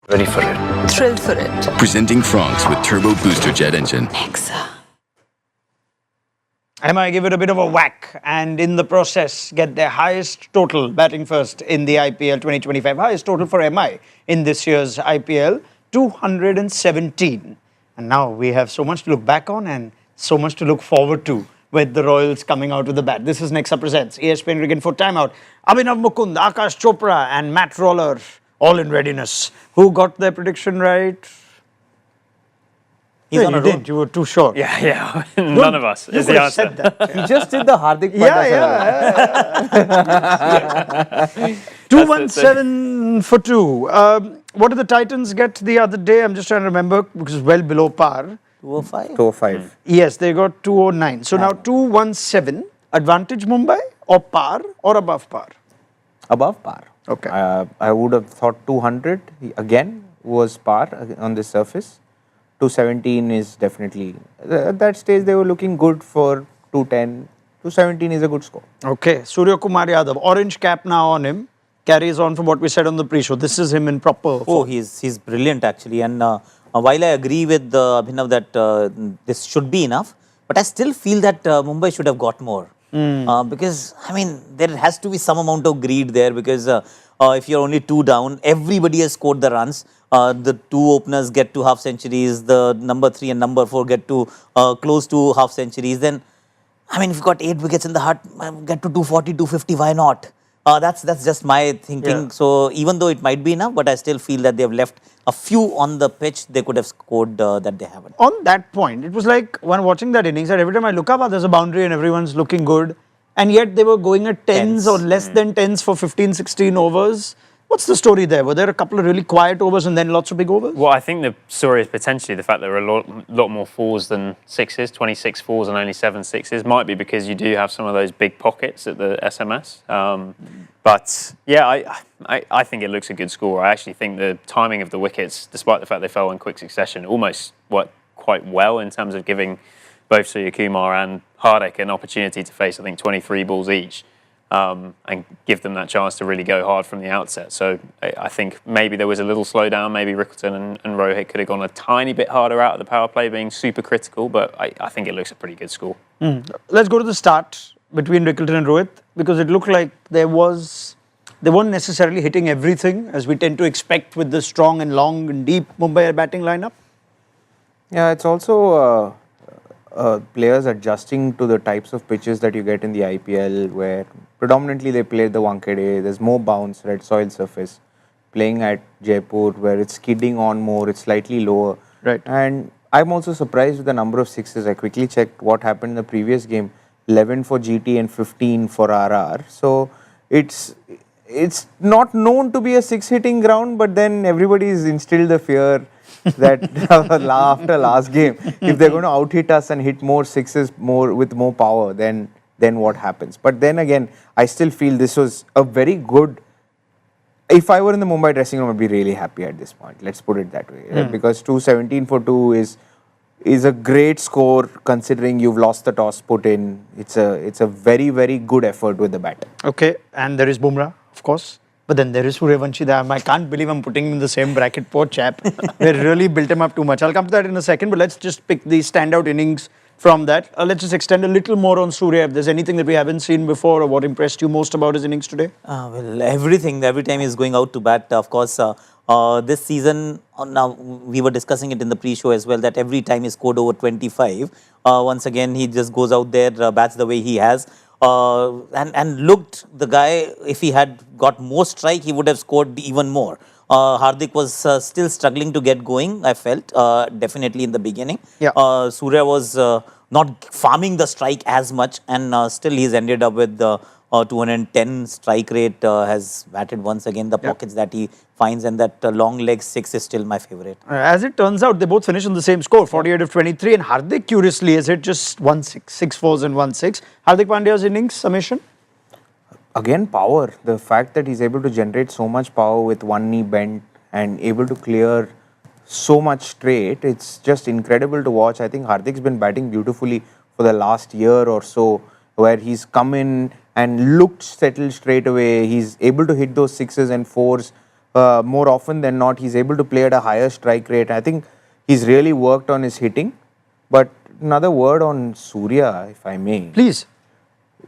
Ready for it. Thrilled for it. Presenting Franks with Turbo Booster Jet Engine. Nexa. MI give it a bit of a whack and in the process get their highest total batting first in the IPL 2025. Highest total for MI in this year's IPL, 217. And now we have so much to look back on and so much to look forward to with the Royals coming out with the bat. This is Nexa Presents, ESPN Riggin for Timeout. Abhinav, Mukund, Aakash Chopra and Matt Roller all in readiness. Who got their prediction right? He's on a roll. You were too short. Yeah. None of us is the answer. Said that. He just did the Hardik Pandya. 217 for 2. What did the Titans get the other day? I'm just trying to remember because it's well below par. 205? 205. Yes, they got 209. So now 217. Advantage Mumbai or par or above par? Above par. Okay. I would have thought 200 again was par on the surface. 217 is definitely, at that stage they were looking good for 210. 217 is a good score. Okay. Surya Kumar Yadav, orange cap now on him. Carries on from what we said on the pre-show. This is him in proper Oh, form. he's brilliant actually. And while I agree with Abhinav that this should be enough, but I still feel that Mumbai should have got more. Because, I mean, there has to be some amount of greed there because if you're only 2 down, everybody has scored the runs. The 2 openers get to half centuries, the number 3 and number 4 get to close to half centuries. Then, I mean, if you've got 8 wickets in the hut, get to 240, 250, why not? That's just my thinking. Yeah. So even though it might be enough, but I still feel that they've left a few on the pitch they could have scored that they haven't. On that point, it was like when watching that innings, that every time I look up, there's a boundary and everyone's looking good. And yet they were going at 10s or less than 10s for 15, 16 overs. What's the story there? Were there a couple of really quiet overs and then lots of big overs? Well, I think the story is potentially the fact there are a lot more 4s than 6s, 26 4s and only 7 6s. Might be because you do have some of those big pockets at the SMS. But yeah, I think it looks a good score. I actually think the timing of the wickets, despite the fact they fell in quick succession, almost worked quite well in terms of giving both Surya Kumar and Hardik an opportunity to face, I think, 23 balls each. And give them that chance to really go hard from the outset. So I think maybe there was a little slowdown. Maybe Rickleton and Rohit could have gone a tiny bit harder out of the power play, being super critical. But I think it looks a pretty good score. Let's go to the start between Rickleton and Rohit because it looked like they weren't necessarily hitting everything as we tend to expect with the strong and long and deep Mumbai batting lineup. Yeah, it's also players adjusting to the types of pitches that you get in the IPL where predominantly they play the Wankhede, there's more bounce, red soil surface. Playing at Jaipur where it's skidding on more, it's slightly lower. Right. And I'm also surprised with the number of 6s. I quickly checked what happened in the previous game. 11 for GT and 15 for RR. So it's not known to be a 6-hitting ground, but then everybody's instilled the fear that after last game, if they're going to out-hit us and hit more 6s with more power, then what happens? But then again, I still feel this was a very good. If I were in the Mumbai dressing room, I'd be really happy at this point. Let's put it that way, right? Because 217 for 2 is a great score considering you've lost the toss put in. It's a very, very good effort with the bat. Okay, and there is Bumrah, of course. But then there is Suryavanshi there. I can't believe I'm putting him in the same bracket. Poor chap. They really built him up too much. I'll come to that in a second, but let's just pick the standout innings from that. Let's just extend a little more on Surya. If there's anything that we haven't seen before or what impressed you most about his innings today? Well, everything. Every time he's going out to bat, of course. This season, now we were discussing it in the pre-show as well, that every time he scored over 25, once again he just goes out there, bats the way he has. And looked, the guy, if he had got more strike, he would have scored even more. Hardik was still struggling to get going, I felt, definitely in the beginning. Yeah. Surya was not farming the strike as much, and still he's ended up with 210 strike rate, has batted once again the pockets that he finds, and that long leg 6 is still my favorite. As it turns out, they both finished on the same score, 48 of 23, and Hardik, curiously, has hit just 1-6, 6 4s and 1-6. Hardik Pandya's innings summation? Again, power. The fact that he's able to generate so much power with one knee bent and able to clear so much straight, it's just incredible to watch. I think Hardik's been batting beautifully for the last year or so, where he's come in and looked settled straight away. He's able to hit those 6s and 4s more often than not. He's able to play at a higher strike rate. I think he's really worked on his hitting. But another word on Surya, if I may. Please.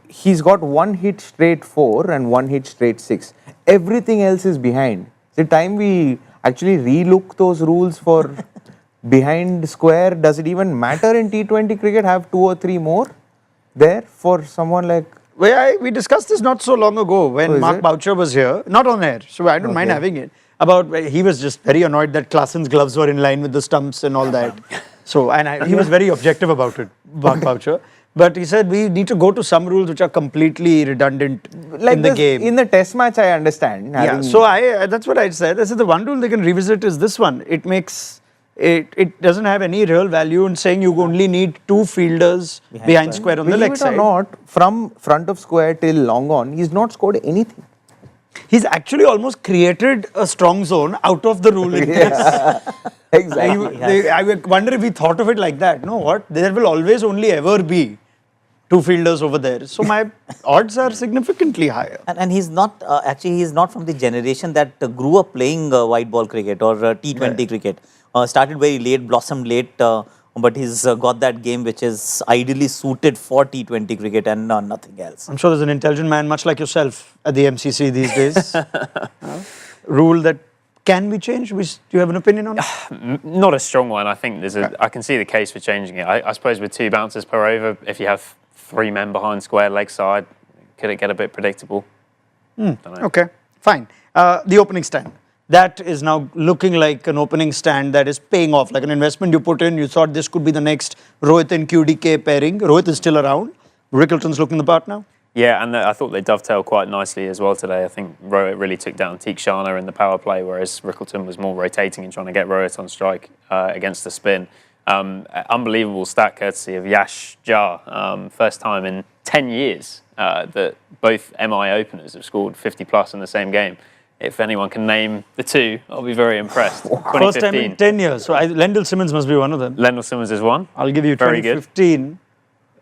He's got one hit straight 4 and one hit straight 6. Everything else is behind. It's the time we actually relook those rules for behind square. Does it even matter in T20 cricket? Have 2 or 3 more there for someone like... We discussed this not so long ago when Mark Boucher was here, not on air, so I don't mind having it. He was just very annoyed that Klaasen's gloves were in line with the stumps and all that. So, he was very objective about it, Mark Boucher. But he said we need to go to some rules which are completely redundant in the game. In the test match, I understand. Yeah, so that's what I said. I said the one rule they can revisit is this one. It doesn't have any real value in saying you only need 2 fielders behind square on the leg side. Believe it or not, from front of square till long on, he's not scored anything. He's actually almost created a strong zone out of the rule. Exactly. I wonder if he thought of it like that. No, what? There will always only ever be 2 fielders over there. So my odds are significantly higher. And he's not, he's not from the generation that grew up playing white ball cricket or T20 cricket. Started very late, blossomed late, but he's got that game which is ideally suited for T20 cricket and nothing else. I'm sure there's an intelligent man, much like yourself, at the MCC these days. Rule that can be changed. Do you have an opinion on it? Not a strong one. I think I can see the case for changing it. I suppose with 2 bouncers per over, if you have 3 men behind square leg side, could it get a bit predictable? Okay, fine. The opening stand. That is now looking like an opening stand that is paying off, like an investment you put in. You thought this could be the next Rohit and QDK pairing. Rohit is still around. Rickleton's looking the part now. Yeah, and I thought they dovetailed quite nicely as well today. I think Rohit really took down Theekshana in the power play, whereas Rickleton was more rotating and trying to get Rohit on strike against the spin. Unbelievable stat courtesy of Yash Jha. First time in 10 years that both MI openers have scored 50 plus in the same game. If anyone can name the 2, I'll be very impressed. First time in 10 years. So Lendl Simmons must be one of them. Lendl Simmons is one. I'll give you very 2015. Good.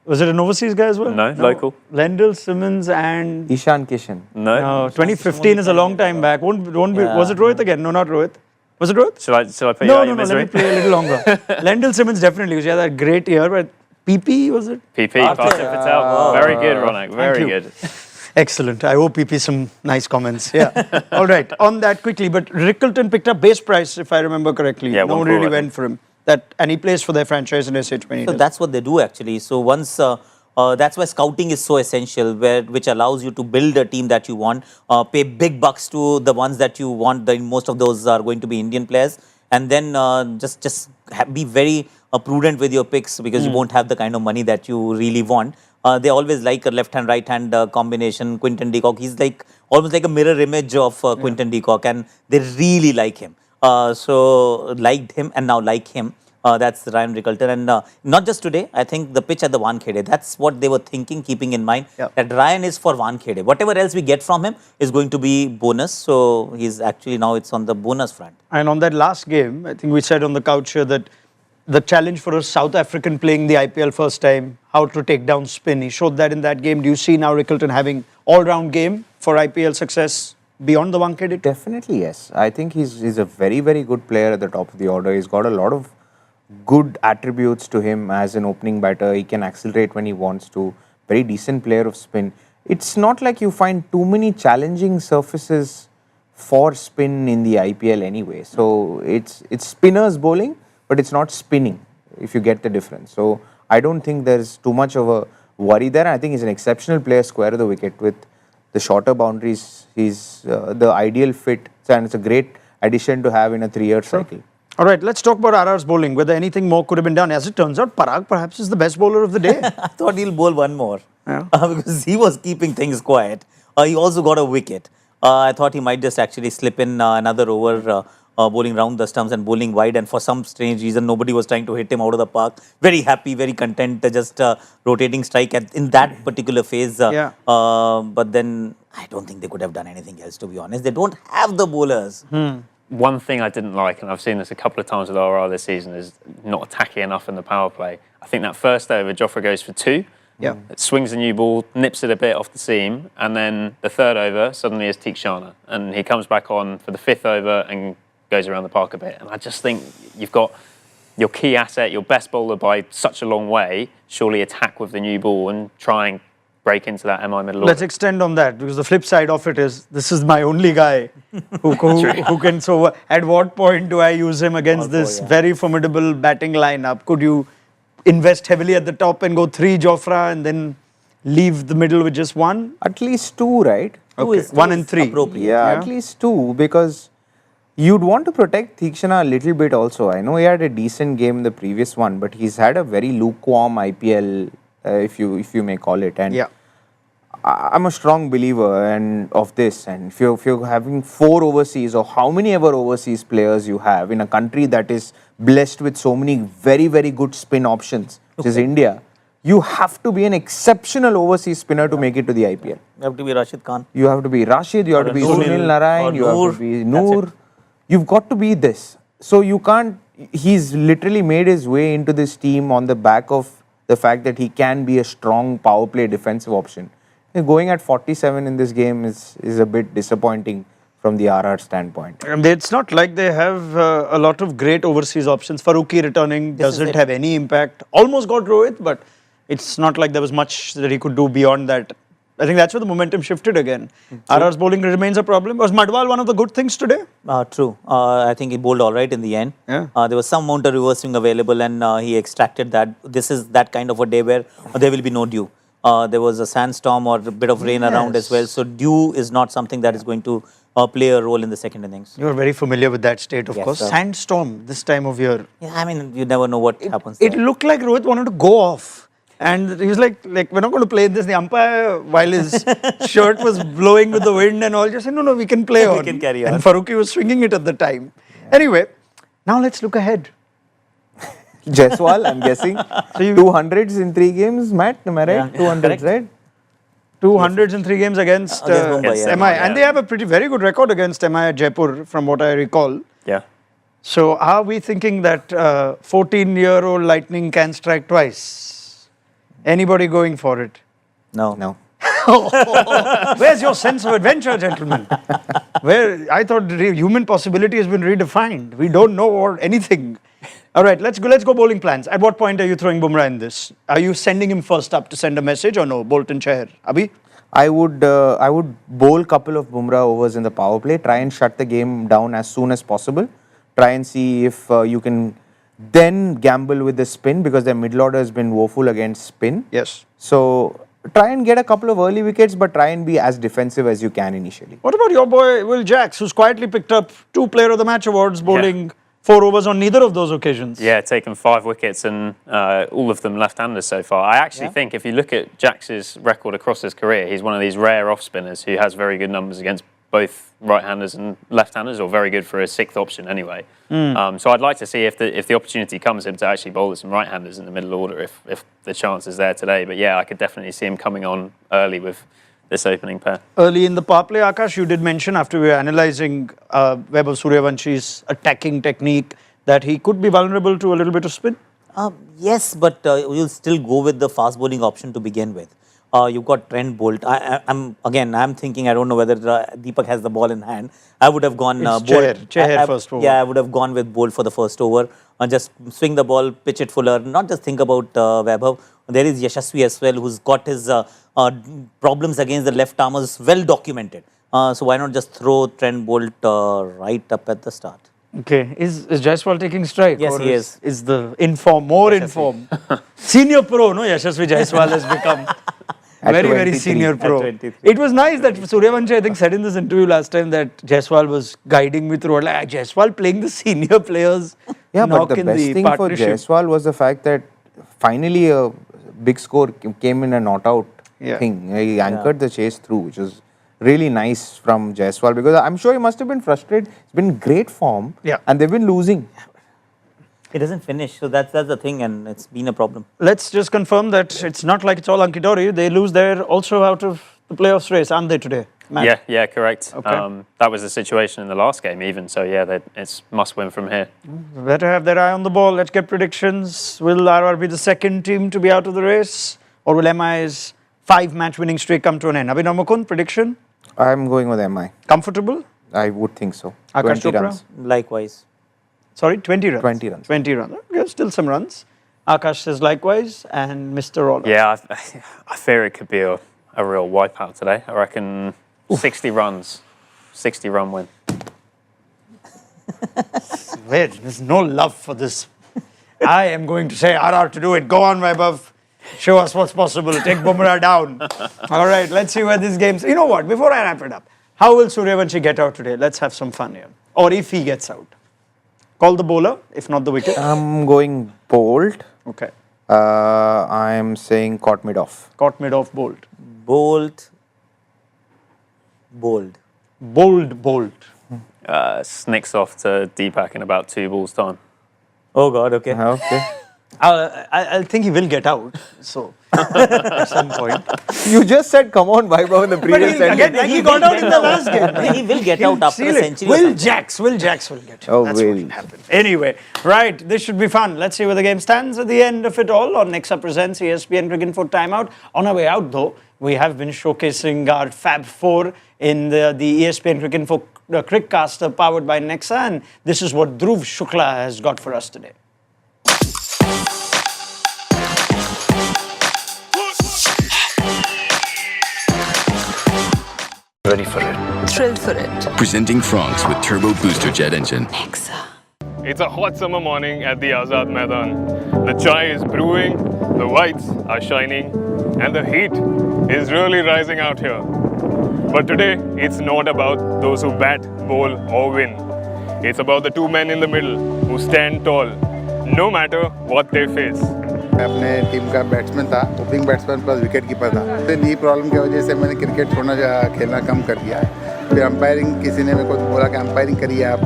Was it an overseas guy as well? No, local. Lendl Simmons and... Ishan Kishan. No. 2015 is a long time back. Won't be, was it Rohit again? No, not Rohit. Was it Rohit? Shall I put you out your misery? Let me play a little longer. Lendl Simmons definitely, because he had that great year. But PP, was it? PP, Parthiv Patel. Very good, Raunak. Very good. Excellent. I owe PP some nice comments. Yeah. All right. On that quickly, but Rickleton picked up base price, if I remember correctly. Yeah, no one really went for him. And he plays for their franchise in SH20. So that's what they do actually. So once that's why scouting is so essential, which allows you to build a team that you want, pay big bucks to the ones that you want. Most of those are going to be Indian players, and then just be very prudent with your picks because you won't have the kind of money that you really want. They always like a left hand, right hand combination. Quinton de Kock, he's like almost like a mirror image of Quinton de Kock, and they really like him. So liked him and now like him. That's Ryan Rickleton, and not just today. I think the pitch at the Wankhede. That's what they were thinking, keeping in mind that Ryan is for Wankhede. Whatever else we get from him is going to be bonus. So he's actually now it's on the bonus front. And on that last game, I think we said on the couch here that the challenge for a South African playing the IPL first time, how to take down spin. He showed that in that game. Do you see now Rickleton having all-round game for IPL success beyond the Wankhede? Definitely, yes. I think he's a very, very good player at the top of the order. He's got a lot of good attributes to him as an opening batter. He can accelerate when he wants to. Very decent player of spin. It's not like you find too many challenging surfaces for spin in the IPL anyway. So it's spinners bowling, but it's not spinning, if you get the difference. So I don't think there's too much of a worry there. I think he's an exceptional player square of the wicket with the shorter boundaries. He's the ideal fit, and it's a great addition to have in a 3-year cycle. All right, let's talk about RR's bowling, whether anything more could have been done. As it turns out, Parag perhaps is the best bowler of the day. I thought he'll bowl one more because he was keeping things quiet. He also got a wicket. I thought he might just actually slip in another over, bowling round the stumps and bowling wide, and for some strange reason, nobody was trying to hit him out of the park. Very happy, very content, just rotating strike in that particular phase. But then I don't think they could have done anything else, to be honest. They don't have the bowlers. One thing I didn't like, and I've seen this a couple of times with RR this season, is not attacking enough in the power play. I think that first over, Jofra goes for 2, Yeah. It swings a new ball, nips it a bit off the seam, and then the third over suddenly is Tikshana. And he comes back on for the fifth over and goes around the park a bit. And I just think you've got your key asset, your best bowler by such a long way, surely attack with the new ball and try and break into that MI middle Let's order. extend on that, because the flip side of it is this is my only guy who can. So at what point do I use him against this very formidable batting lineup? Could you invest heavily at the top and go 3 Jofra and then leave the middle with just 1? At least 2, right? Okay, 1 and 3. Appropriate. Yeah, at least 2, because you'd want to protect Tikshana a little bit also. I know he had a decent game in the previous one, but he's had a very lukewarm IPL, if you may call it. And Yeah. I'm a strong believer of this. And if you're having 4 overseas, or how many ever overseas players you have in a country that is blessed with so many very, very good spin options, which is India, you have to be an exceptional overseas spinner to make it to the IPL. You have to be Rashid Khan. You have to be Rashid, you have to be Sunil Narayan, you have to be Noor. You've got to be this. So you can't, he's literally made his way into this team on the back of the fact that he can be a strong power play defensive option. Going at 47 in this game is a bit disappointing from the RR standpoint. And it's not like they have a lot of great overseas options. Faruqi returning doesn't have any impact. Almost got Rohit, but it's not like there was much that he could do beyond that. I think that's where the momentum shifted again. RR's bowling remains a problem. Was Madwal one of the good things today? True. I think he bowled all right in the end. Yeah. There was some amount of reverse swing available, and he extracted that. This is that kind of a day where there will be no dew. There was a sandstorm or a bit of rain around as well. So dew is not something that is going to play a role in the second innings. You're very familiar with that state, of Yes, course. sir. Sandstorm this time of year. Yeah, I mean, you never know what happens. It there. looked like Rohit wanted to go off. And he was like, we're not going to play this. The umpire, while his shirt was blowing with the wind and all, just said, no, we can play on. We can carry on. And Faruqi was swinging it at the time. Anyway, now let's look ahead. Jaiswal, I'm guessing. 200s in 3 games, Matt, am I right? Yeah. 200s, Correct. right? 200s in 3 games against Mumbai, yeah. MI. And they have a very good record against MI at Jaipur, from what I recall. Yeah. So are we thinking that 14-year-old lightning can strike twice? Anybody going for it? No. No. Where's your sense of adventure, gentlemen? Where I thought human possibility has been redefined. We don't know anything. All right, let's go bowling plans. At what point are you throwing Bumrah in this? Are you sending him first up to send a message, or no? Bolton Chair. Abhi? I would bowl couple of Bumrah overs in the power play, try and shut the game down as soon as possible. Try and see if you can then gamble with the spin, because their middle order has been woeful against spin. Yes. So try and get a couple of early wickets, but try and be as defensive as you can initially. What about your boy Will Jacks, who's quietly picked up 2 Player of the Match awards, bowling 4 overs on neither of those occasions? Yeah, taken 5 wickets and all of them left-handers so far. I actually think if you look at Jax's record across his career, he's one of these rare off-spinners who has very good numbers against both right-handers and left-handers, or very good for a 6th option anyway. So I'd like to see if the opportunity comes him to actually bowl some right-handers in the middle order, if the chance is there today. But yeah, I could definitely see him coming on early with this opening pair. Early in the power play, Aakash, you did mention, after we were analysing Vaibhav Suryavanshi's attacking technique, that he could be vulnerable to a little bit of spin. Yes, but you'll still go with the fast bowling option to begin with. You've got Trent Bolt. I'm thinking, I don't know whether Deepak has the ball in hand. I would have gone It's Bolt. Chahar first over. Yeah, I would have gone with Bolt for the first over. Just swing the ball, pitch it fuller, not just think about Vaibhav. There is Yashasvi as well, who's got his problems against the left armers well documented. So why not just throw Trent Bolt right up at the start? Okay, is Jaiswal taking strike? Yes, or he is. Is the more informed? Senior pro, no? Yashasvi Jaiswal has become At very 23. senior pro. At 23. It was nice that Suryavanshi, I think, said in this interview last time that Jaiswal was guiding me through. Like, Jaiswal playing the senior players. Yeah, but knock the in best the thing for partnership. Jaiswal was the fact that finally a big score came in a not out thing. He anchored the chase through, which was really nice from Jaiswal, because I'm sure he must have been frustrated. It's been great form, and they've been losing. It doesn't finish, so that's the thing, and it's been a problem. Let's just confirm that it's not like it's all hunky-dory. They lose there also out of the playoffs race, aren't they, today? Matt? Yeah, correct. Okay. That was the situation in the last game even, so yeah, it's must win from here. Better have their eye on the ball. Let's get predictions. Will RR be the second team to be out of the race? Or will MI's 5-match winning streak come to an end? Abhinav, Mukund, prediction? I'm going with MI. Comfortable? I would think so. Aakash 20 Chopra? runs. Likewise. Sorry, 20 runs. 20 runs. 20 runs. Okay, still some runs. Akash says likewise, and Mr. Raunak. Yeah, I fear it could be a real wipeout today. I reckon 60 runs, 60-run win. Wait, there's no love for this. I am going to say RR to do it. Go on, Vaibhav. Show us what's possible. Take Bumrah down. All right, let's see where this game's... You know what? Before I wrap it up, how will Suryavanshi get out today? Let's have some fun here. Or if he gets out. Call the bowler, if not the wicket. I'm going bold. Okay. I'm saying caught mid off. Caught mid off, bold. Bold. Bold. Bold. Snicks off to Deepak in about 2 balls' time. Oh God, okay. Okay. I think he will get out. So, at some point. You just said, come on, Vaibhav, in the previous sentence. Again, like he got out in the last game. He will get out after a Seal it. century. Will Jacks will get out. Oh, That's what Will. will happen. Anyway, right, this should be fun. Let's see where the game stands at the end of it all. On Nexa presents ESPN Cricket for Timeout. On our way out, though, we have been showcasing our Fab 4 in the ESPN Cricket for Crickcaster powered by Nexa. And this is what Dhruv Shukla has got for us today. Ready for it. Thrilled for it. Presenting Franks with Turbo Booster Jet Engine. Nexa. It's a hot summer morning at the Azad Maidan. The chai is brewing, the whites are shining, and the heat is really rising out here. But today, it's not about those who bat, bowl, or win. It's about the 2 men in the middle who stand tall, no matter what they face. मैं अपने team का batsman था, opening batsman plus wicket keeper था। तो नी problem की वजह से मैंने क्रिकेट छोड़ना खेलना कम कर दिया है। फिर अंपायरिंग किसी ने मेरे को बोला कि अंपायरिंग करिए आप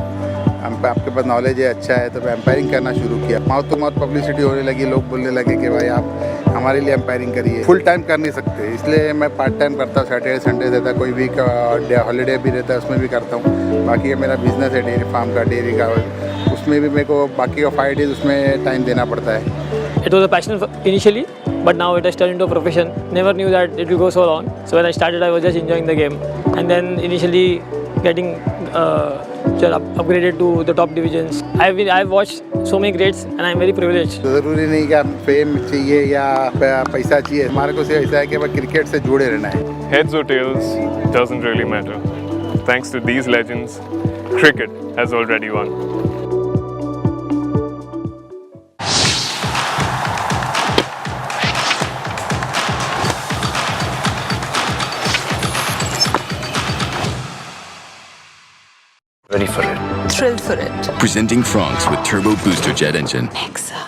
आपके पास नॉलेज है अच्छा है, तो मैं अंपायरिंग करना शुरू किया। माउथ टू माउथ पब्लिसिटी होने लगी, लोग बोलने लगे कि भाई आप हमारे लिए अंपायरिंग करिए। फुल टाइम कर नहीं सकते, इसलिए मैं पार्ट टाइम करता हूँ। सैटरडे संडे रहता, कोई वीक हॉलीडे भी रहता है, उसमें भी करता हूँ। बाकी ये मेरा बिजनेस है डेयरी फार्म का, डेयरी का, उसमें भी मेरे को बाकी का 5 days उसमें टाइम देना पड़ता है। It was a passion initially, but now it has turned into a profession. Never knew that it will go so long. So when I started, I was just enjoying the game. And then initially getting upgraded to the top divisions. I've watched so many greats and I'm very privileged. ज़रूरी नहीं कि आप fame चाहिए या पैसा चाहिए, हमारे को सिर्फ ऐसा है कि बस क्रिकेट से जुड़े रहना है। Heads or tails doesn't really matter. Thanks to these legends, cricket has already won. Ready for it. Thrilled for it. Presenting Franks with Turbo Booster Jet Engine. Nexa.